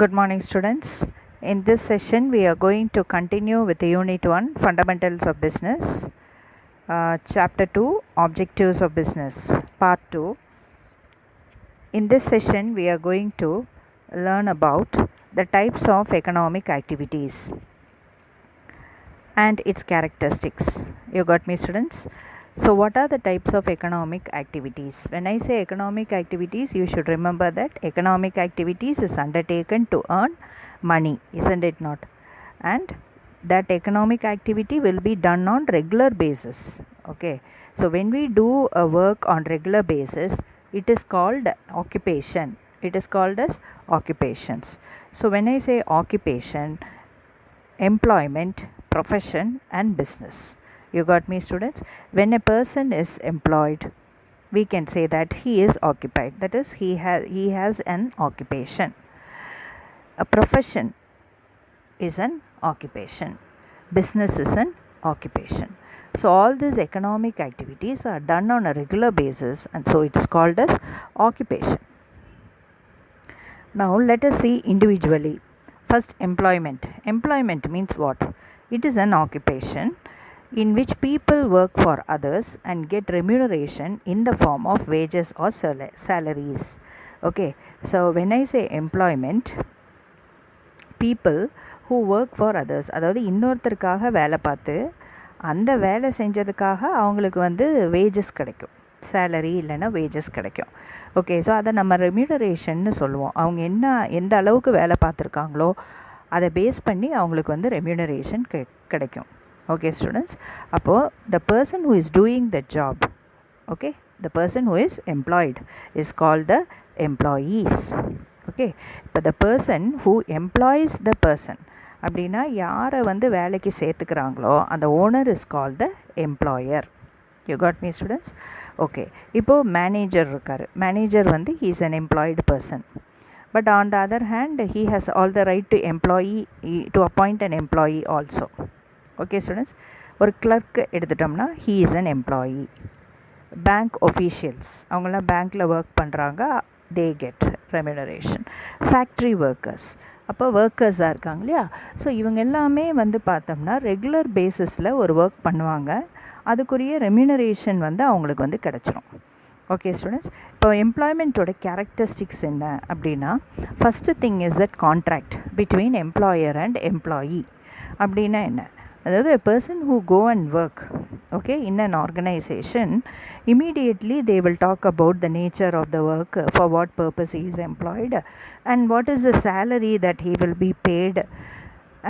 Good morning, students. In this session, we are going to continue with the Unit 1 Fundamentals of Business, Chapter 2 Objectives of Business, Part 2. In this session, we are going to learn about the types of economic activities and its characteristics. You got me, students? So, what are the types of economic activities? When I say economic activities, you should remember that economic activities is undertaken to earn money, isn't it not? And that economic activity will be done on regular basis. Okay, so when we do a work on regular basis, it is called occupation. It is called as occupations. So when I say occupation, employment, profession and business. You got me, students? When a person is employed, we can say that he is occupied. That is, he has an occupation. A profession is an occupation. Business is an occupation. So all these economic activities are done on a regular basis, and so it is called as occupation. Now let us see individually. First, employment. Employment means what? It is an occupation in which people work for others and get remuneration in the form of wages or salaries. Okay, so when I say employment, people who work for others, அதாவது இன்னொருத்தருக்காக வேலை பார்த்து அந்த வேலை செஞ்சதுக்காக அவங்களுக்கு வந்து wages கிடைக்கும், salary இல்லைன்னா wages கிடைக்கும். ஓகே, ஸோ அதை நம்ம ரெம்யூனரேஷன்னு சொல்லுவோம். அவங்க எந்த அளவுக்கு வேலை பார்த்துருக்காங்களோ அதை பேஸ் பண்ணி அவங்களுக்கு வந்து ரெம்யூனரேஷன் கிடைக்கும். ஓகே ஸ்டூடெண்ட்ஸ், அப்போது the person who is doing the job, okay, the person who is employed is called the employees. Okay, இப்போ the person who employs the person அப்படின்னா யாரை வந்து வேலைக்கு சேர்த்துக்கிறாங்களோ அந்த owner is called the employer. You got me students? Okay, இப்போது manager இருக்கார். Manager வந்து he is an employed person. But on the other hand, he has all the right to appoint an employee also. Okay students, ஒரு clerk எடுத்துட்டோம்னா he is an employee. Bank officials, அவங்களாம் பேங்க்கில் work பண்ணுறாங்க, they get remuneration. Factory workers, அப்போ ஒர்க்கர்ஸாக இருக்காங்க இல்லையா? So இவங்க எல்லாமே வந்து பார்த்தோம்னா ரெகுலர் பேசிஸில் ஒரு ஒர்க் பண்ணுவாங்க, அதுக்குரிய ரெம்யூனரேஷன் வந்து அவங்களுக்கு வந்து கிடச்சிரும். ஓகே ஸ்டூடெண்ட்ஸ், இப்போ எம்ப்ளாய்மெண்ட்டோட கேரக்டரிஸ்டிக்ஸ் என்ன அப்படின்னா, first thing is that contract between employer and employee. அப்படின்னா என்ன? அதாவது a person who go and work, okay, in an organization, immediately they will talk about the nature of the work, for what purpose he is employed, and what is the salary that he will be paid,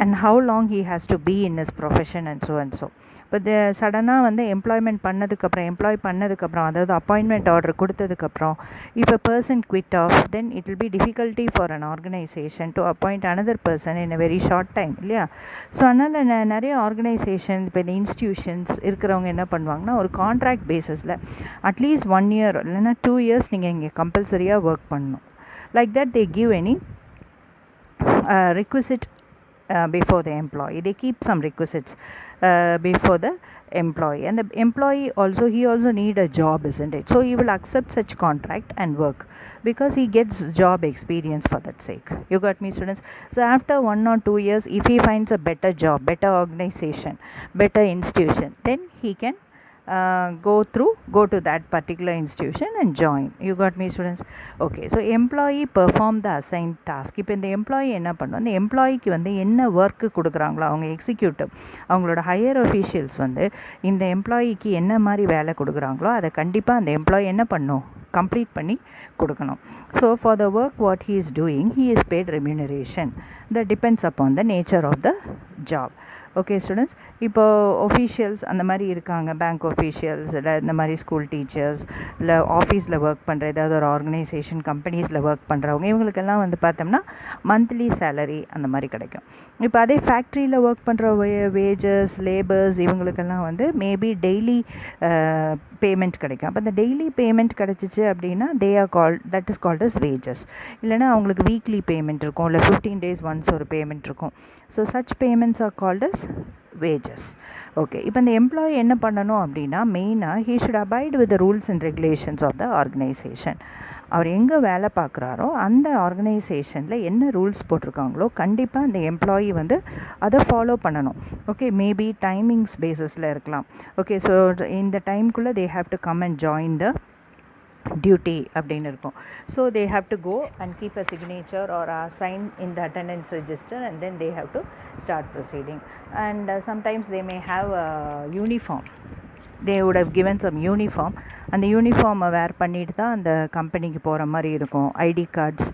and how long he has to be in his profession and so and so. இப்போ சடனாக வந்து employ பண்ணதுக்கப்புறம் அதாவது appointment order கொடுத்ததுக்கப்புறம் if a person quit off, then it will be difficulty for an organization to appoint another person in a very short time இல்லையா? So அதனால் நிறைய organisation, இப்போ இந்த இன்ஸ்டியூஷன்ஸ் இருக்கிறவங்க என்ன பண்ணுவாங்கன்னா, ஒரு கான்ட்ராக்ட் பேஸஸில் அட்லீஸ்ட் 1 year இல்லைன்னா 2 years நீங்கள் இங்கே கம்பல்சரியாக ஒர்க் பண்ணணும். Like that they give any requisite before the employee. They keep some requisites before the employee, and the employee he also need a job, isn't it? So he will accept such contract and work because he gets job experience for that sake. You got me, students? So after 1 or 2 years, if he finds a better job, better organization, better institution, then he can go to that particular institution and join. You got me, students? Okay, so employee perform the assigned task. இப்போ இந்த employee என்ன பண்ணும், இந்த எம்ப்ளாயிக்கு வந்து என்ன work கொடுக்குறாங்களோ அவங்க executive, அவங்களோட ஹையர் அஃபீஷியல்ஸ் வந்து இந்த எம்ப்ளாயிக்கு என்ன மாதிரி வேலை கொடுக்குறாங்களோ அதை கண்டிப்பாக அந்த எம்ப்ளாயி என்ன பண்ணும், கம்ப்ளீட் பண்ணி கொடுக்கணும். So for the work what he is doing, he is paid remuneration. That depends upon the nature of the job. Okay students, இப்போது ஒஃபீஷியல்ஸ் அந்த மாதிரி இருக்காங்க, பேங்க் ஒஃபீஷியல்ஸ் இல்லை இந்த மாதிரி ஸ்கூல் டீச்சர்ஸ் இல்லை ஆஃபீஸில் ஒர்க் பண்ணுற ஏதாவது ஒரு ஆர்கனைசேஷன் கம்பெனிஸில் ஒர்க் பண்ணுறவங்க, இவங்களுக்கெல்லாம் வந்து பார்த்தோம்னா மந்த்லி சேலரி அந்த மாதிரி கிடைக்கும். இப்போ அதே ஃபேக்ட்ரியில் ஒர்க் பண்ணுற வேஜஸ், லேபர்ஸ், இவங்களுக்கெல்லாம் வந்து மேபி டெய்லி பேமெண்ட் கிடைக்கும். அப்போ அந்த டெய்லி பேமெண்ட் கிடச்சிச்சு அப்படின்னா that is called as wages. இல்லைனா அவங்களுக்கு வீக்லி பேமெண்ட் இருக்கும், இல்லை 15 days ஒன்ஸ் ஒரு பேமெண்ட் இருக்கும். So such payments are called as wages. Okay, இப்போ இந்த எம்ப்ளாயி என்ன பண்ணணும் அப்படின்னா மெயினாக he should abide with the rules and regulations of the organization. அவர் எங்கே வேலை பார்க்குறாரோ அந்த ஆர்கனைசேஷனில் என்ன ரூல்ஸ் போட்டிருக்காங்களோ கண்டிப்பாக அந்த எம்ப்ளாயி வந்து அதை ஃபாலோ பண்ணணும். ஓகே, மேபி டைமிங்ஸ் பேஸஸில் இருக்கலாம். ஓகே, ஸோ இந்த டைம்குள்ளே they have to come and join the duty அப்படின்னு இருக்கும். So they have to go and keep a signature or sign in the attendance register and then they have to start proceeding. And sometimes they may have a uniform. they would have given some uniform. அந்த யூனிஃபார்மை வேர் பண்ணிட்டு தான் அந்த கம்பெனிக்கு போகிற மாதிரி இருக்கும். ID cards,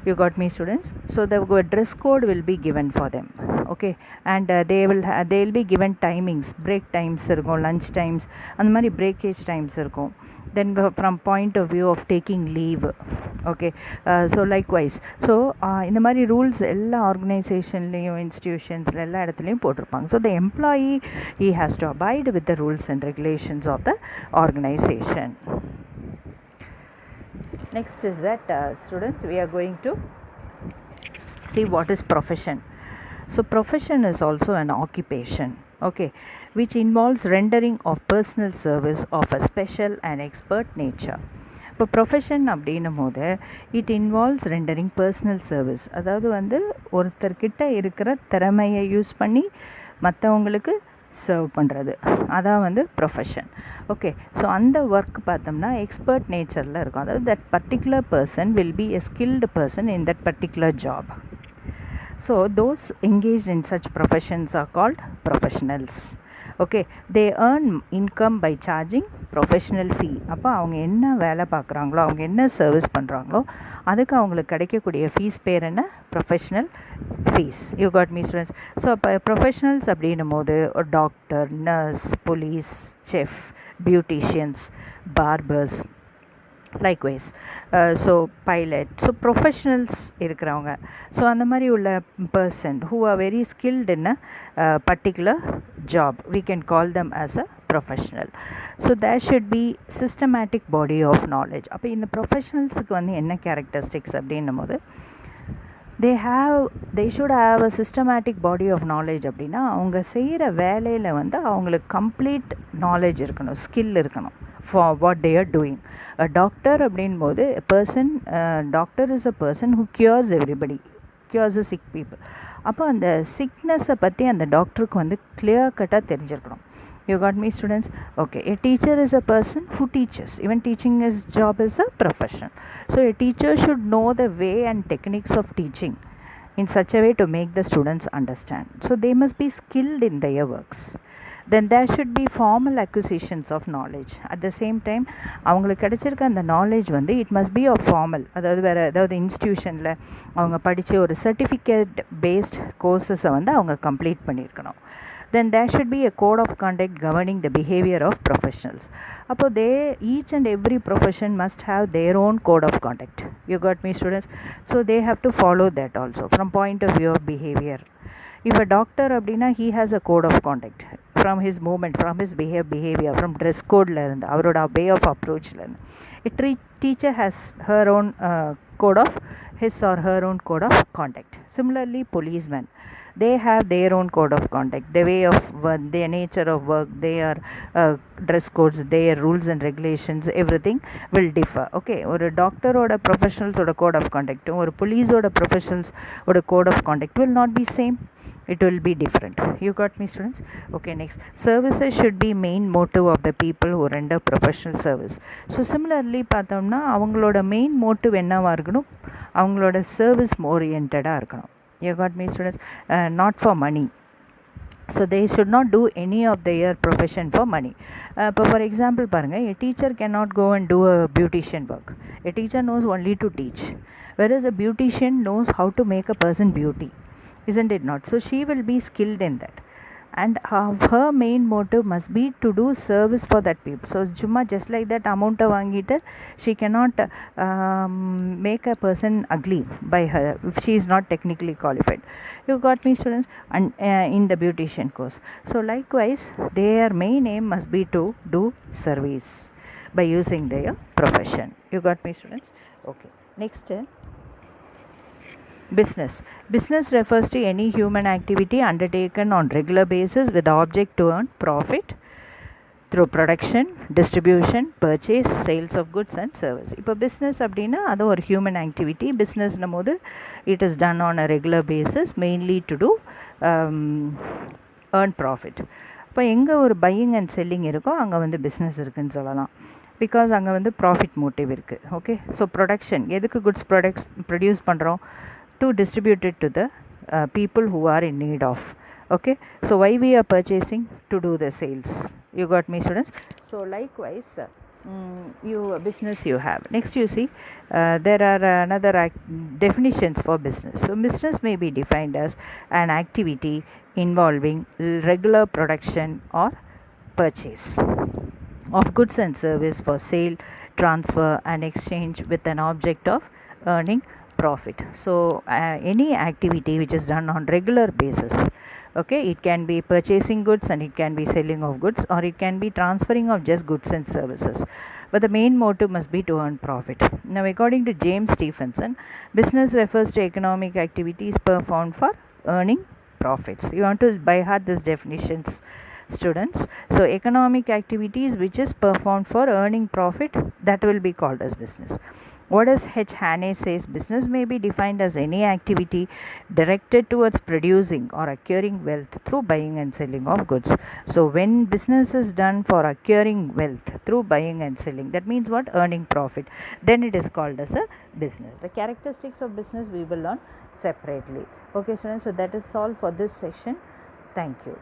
you got me students? So the dress code will be given for them. Okay, and they will be given timings, break times இருக்கும், lunch times, அந்த மாதிரி breakage times இருக்கும். Then from point of view of taking leave, okay, so likewise, so இந்த மாதிரி rules எல்லா ஆர்கனைசேஷன்லேயும் இன்ஸ்டிடியூஷன்ஸில் எல்லா இடத்துலையும் போட்டிருப்பாங்க. So the employee, he has to abide with the rules and regulations of the organization. Next is that students, we are going to see what is profession. So profession is also an occupation, okay, which involves rendering of personal service of a special and expert nature. இப்போ profession அப்படின்னும் போது it involves rendering personal service. அதாவது வந்து ஒருத்தர்கிட்ட இருக்கிற திறமையை use பண்ணி மற்றவங்களுக்கு சர்வ் பண்ணுறது, அதான் வந்து ப்ரொஃபஷன். ஓகே, ஸோ அந்த ஒர்க் பார்த்தோம்னா எக்ஸ்பர்ட் நேச்சரில் இருக்கும். அதாவது that particular person will be a skilled person in that particular job. So those engaged in such professions are called professionals. Okay, they earn income by charging professional fee. அப்போ அவங்க என்ன வேலை பார்க்குறாங்களோ, அவங்க என்ன service பண்ணுறாங்களோ அதுக்கு அவங்களுக்கு கிடைக்கக்கூடிய ஃபீஸ் பேர் என்ன? Professional fees. You got me students? So அப்போ ப்ரொஃபஷ்னல்ஸ் அப்படின்னும் போது ஒரு doctor, nurse, police, chef, beauticians, barbers, likewise, so pilot, so professionals இருக்கிறவங்க. ஸோ அந்த மாதிரி உள்ள person who are very skilled in a particular job, we can call them as a professional. So there should be systematic body of knowledge. அப்போ இந்த ப்ரொஃபஷனல்ஸுக்கு வந்து என்ன characteristics அப்படின்னும் போது they should have a systematic body of knowledge. அப்படின்னா அவங்க செய்கிற வேலையில் வந்து அவங்களுக்கு கம்ப்ளீட் நாலேஜ் இருக்கணும், ஸ்கில் இருக்கணும் for what they are doing. A doctor அப்படின்போது a person, doctor is a person who cures everybody, cures the sick people. அப்போ அந்த சிக்னஸை பற்றி அந்த டாக்டருக்கு வந்து கிளியர் கட்டாக தெரிஞ்சிருக்கணும். You got me students? Okay, a teacher is a person who teaches. Even teaching is job is a profession. So a teacher should know the way and techniques of teaching in such a way to make the students understand. So they must be skilled in their works. Then there should be formal acquisitions of knowledge. At the same time, அவங்களுக்கு கிடைச்சிருக்க அந்த knowledge வந்து it must be of formal. அதாவது வேறு ஏதாவது இன்ஸ்டிடியூஷனில் அவங்க படித்த ஒரு certificate paste கோர்சஸை வந்து அவங்க கம்ப்ளீட் பண்ணியிருக்கணும். Then there should be a code of conduct governing the behavior of professionals. Appo each and every profession must have their own code of conduct. You got me students? So they have to follow that also from point of view of behavior. If a doctor abdina, he has a code of conduct from his movement, from his behavior, from dress code la irundha avaroda way of approach la irundha. A teacher has her own code of his or her own code of conduct. Similarly, policemen, they have their own code of conduct, the way of their nature of work, their dress codes, their rules and regulations, everything will differ. Okay, ஒரு டாக்டரோட ப்ரொஃபஷனல்ஸோட code of conduct ஒரு policeோட ப்ரொஃபஷனல்ஸோட code of conduct will not be same, it will be different. You got me students? Okay, next, services should be main motive of the people who render professional service. So similarly பார்த்தோம்னா அவங்களோட main motive என்னவாக இருக்கணும்? அவங்களோட service ஓரியன்டாக இருக்கணும். You got me students? Not for money. So they should not do any of their profession for money. For example பாருங்கள், a teacher cannot go and do a beautician work. A teacher knows only to teach, whereas a beautician knows how to make a person beauty, isn't it not? So she will be skilled in that, and her main motive must be to do service for that people. So chumma just like that amount vaangittu she cannot make a person ugly by her if she is not technically qualified. You got me students? And in the beautician course, so likewise their main aim must be to do service by using their profession. You got me students? Okay, next Business refers to any human activity undertaken on regular basis with the object to earn profit through production, distribution, purchase, sales of goods and service. இப்போ business அப்படின்னா அது ஒரு human activity. Businessனும் போது it is done on a regular basis mainly to do earn profit. இப்போ எங்கே ஒரு buying and selling இருக்கோ அங்கே வந்து business இருக்குன்னு சொல்லலாம். பிகாஸ் அங்கே வந்து ப்ராஃபிட் மோட்டிவ் இருக்குது. ஓகே, ஸோ ப்ரொடக்ஷன் எதுக்கு குட்ஸ் ப்ரொடியூஸ் பண்ணுறோம்? To distribute it to the people who are in need of. Okay, so why we are purchasing? To do the sales. You got me, students? So likewise you business you have. Next you see there are another definitions for business. So business may be defined as an activity involving regular production or purchase of goods and service for sale, transfer and exchange with an object of earning profit. So any activity which is done on regular basis, okay, it can be purchasing goods and it can be selling of goods, or it can be transferring of just goods and services, but the main motive must be to earn profit. Now according to James Stephenson, business refers to economic activities performed for earning profits. You want to by heart these definitions, students. So economic activities which is performed for earning profit, that will be called as business. What does H. Haney says? Business may be defined as any activity directed towards producing or acquiring wealth through buying and selling of goods. So when business is done for acquiring wealth through buying and selling, that means what? Earning profit, then it is called as a business. The characteristics of business we will learn separately. Okay students, so that is all for this section. Thank you.